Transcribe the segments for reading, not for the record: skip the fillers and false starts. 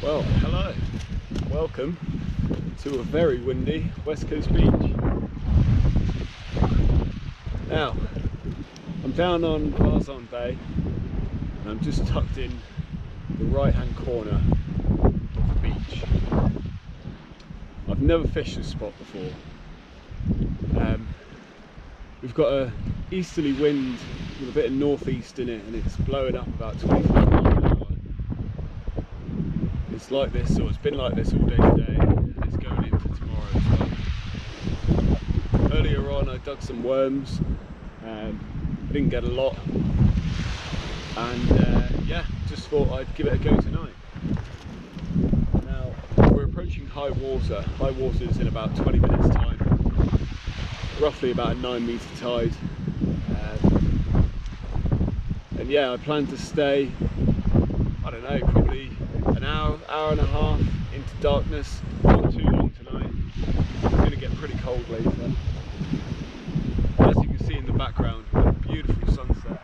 Well, hello, welcome to a very windy West Coast beach. Now, I'm down on Vazon Bay and I'm just tucked in the right hand corner of the beach. I've never fished this spot before. We've got a easterly wind with a bit of northeast in it and it's blowing up about 25 miles an hour. It's like this, or it's been like this all day today, and it's going into tomorrow as well. Earlier on I dug some worms, I didn't get a lot, and yeah, just thought I'd give it a go tonight. Now, we're approaching high water. High water is in about 20 minutes time, roughly about a 9-metre tide, and yeah, I plan to stay, I don't know, probably an hour and a half into darkness. Not too long tonight. It's going to get pretty cold later. As you can see in the background, we've got a beautiful sunset.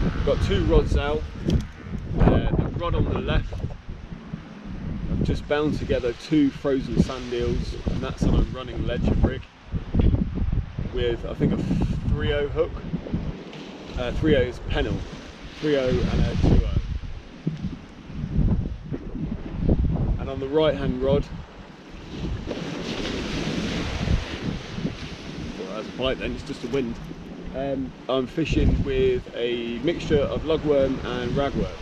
We've got two rods out. The rod on the left, I've just bound together two frozen sand eels, and that's on a running ledger rig with, I think, a 3/0 hook. 3/0 is pennel, 3/0 and a 2/0. And on the right hand rod, well, that's a bite then, it's just a wind. I'm fishing with a mixture of lugworm and ragworm.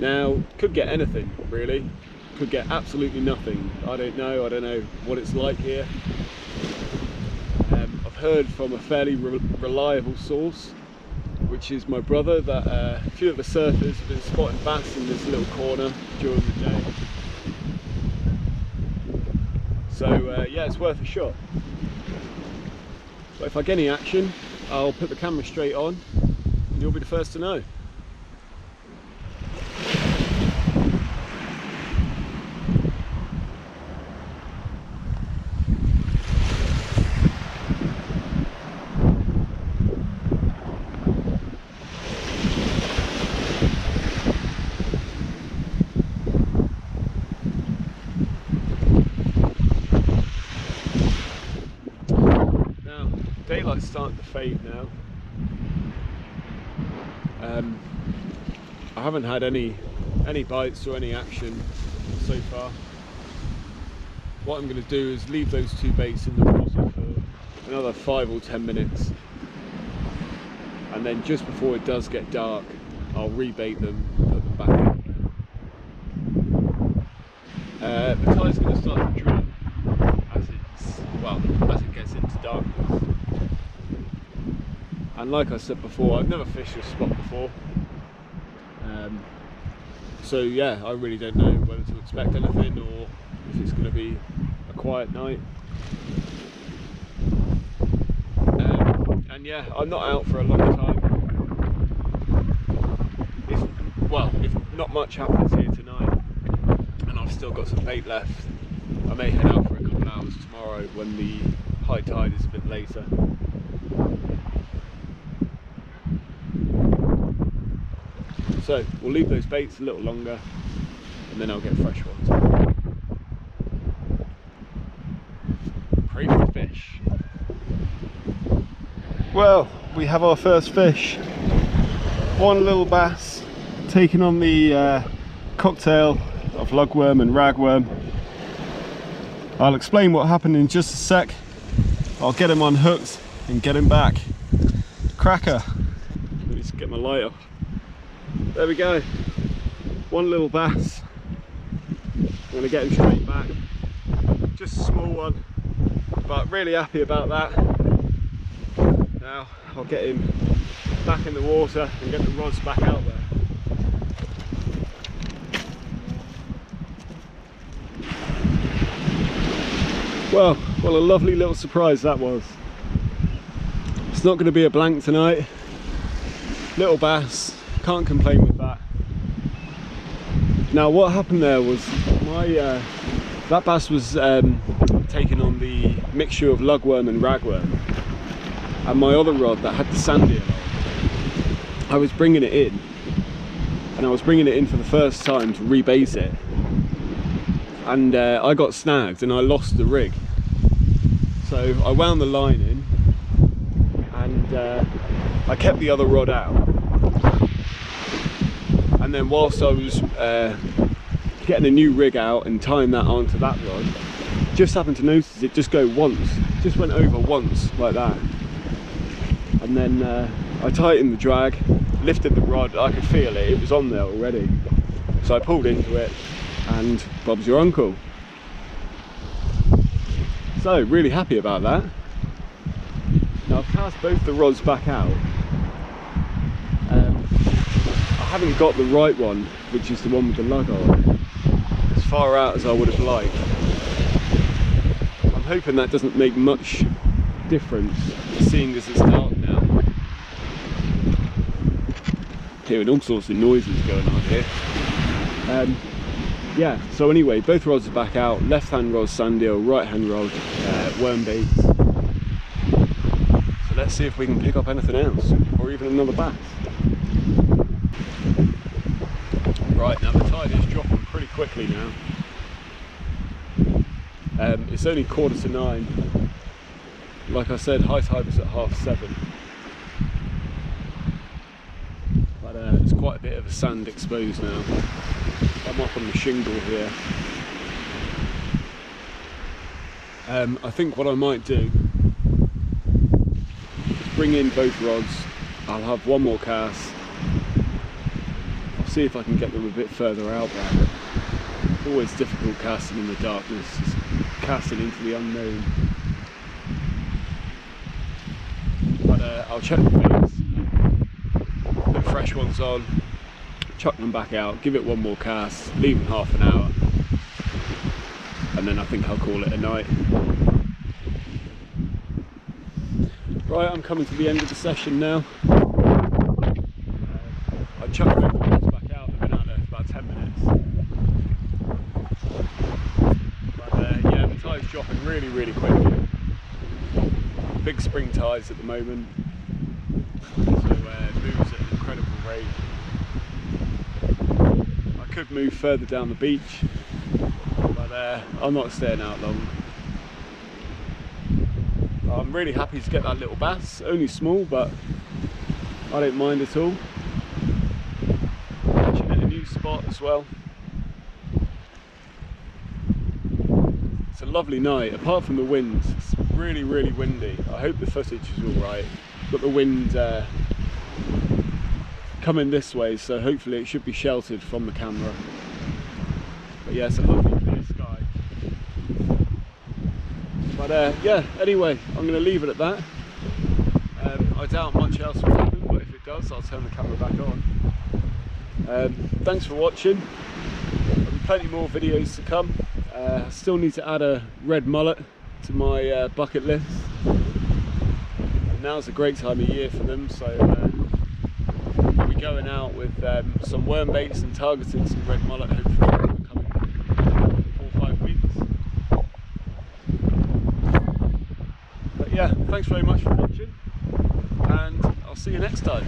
Now, could get anything really, could get absolutely nothing. I don't know what it's like here. I've heard from a fairly reliable source, which is my brother, that a few of the surfers have been spotting bass in this little corner during the day. So yeah, it's worth a shot. But if I get any action, I'll put the camera straight on and you'll be the first to know. Daylight's starting to fade now. I haven't had any bites or any action so far. What I'm going to do is leave those two baits in the water for another 5 or 10 minutes, and then just before it does get dark, I'll rebait them and put them back in. The tide's going to start to drop as it gets into darkness. And like I said before, I've never fished this spot before, so yeah, I really don't know whether to expect anything or if it's going to be a quiet night. And yeah, I'm not out for a long time. If not much happens here tonight and I've still got some bait left, I may head out for a couple of hours tomorrow when the high tide is a bit later. So we'll leave those baits a little longer and then I'll get fresh ones. Pray for fish. Well, we have our first fish. One little bass taking on the cocktail of lugworm and ragworm. I'll explain what happened in just a sec. I'll get him unhooked and get him back. Cracker. Let me just get my light off. There we go. One little bass. I'm going to get him straight back. Just a small one, but really happy about that. Now I'll get him back in the water and get the rods back out there. Well, what a lovely little surprise that was. It's not going to be a blank tonight. Little bass, can't complain with that. Now what happened there was that bass was taking on the mixture of lugworm and ragworm, and my other rod that had the sandeel on, I was bringing it in, and I was bringing it in for the first time to rebase it, and I got snagged and I lost the rig. So I wound the line in, and I kept the other rod out, and then whilst I was getting a new rig out and tying that onto that rod, just happened to notice it just go once, just went over once like that. And then I tightened the drag, lifted the rod, I could feel it, it was on there already. So I pulled into it, and Bob's your uncle. So really happy about that. Now I've cast both the rods back out. I haven't got the right one, which is the one with the lug on, as far out as I would have liked. I'm hoping that doesn't make much difference, seeing as it's dark now. Hearing all sorts of noises going on here. Yeah, so anyway, both rods are back out. Left hand rod sandeel, right hand rod worm bait. So let's see if we can pick up anything else, or even another bass. Right, now the tide is dropping pretty quickly now. It's only 9:15. Like I said, high tide was at 7:30. But it's quite a bit of a sand exposed now. I'm up on the shingle here. I think what I might do is bring in both rods. I'll have one more cast. I'll see if I can get them a bit further out there. It's always difficult casting in the darkness, just casting into the unknown. But I'll check the baits, put fresh ones on, chuck them back out, give it one more cast, leave them half an hour, and then I think I'll call it a night. Right, I'm coming to the end of the session now. I chucked both rods back out, they've been out there for about 10 minutes. But yeah, the tide's dropping really quickly. Big spring tides at the moment, so it moves at an incredible rate. I could move further down the beach, but I'm not staying out long. I'm really happy to get that little bass, only small, but I don't mind at all. Catching at a new spot as well. It's a lovely night, apart from the wind. It's really windy. I hope the footage is alright. Got the wind coming this way, so hopefully it should be sheltered from the camera. But yeah, it's a lovely clear sky. But yeah, anyway, I'm going to leave it at that. I doubt much else will happen, but if it does, I'll turn the camera back on. Thanks for watching. There'll be plenty more videos to come. I still need to add a red mullet to my bucket list. And now's a great time of year for them, so I'll be going out with some worm baits and targeting some red mullet hopefully in the coming 4 or 5 weeks. But yeah, thanks very much for watching, and I'll see you next time.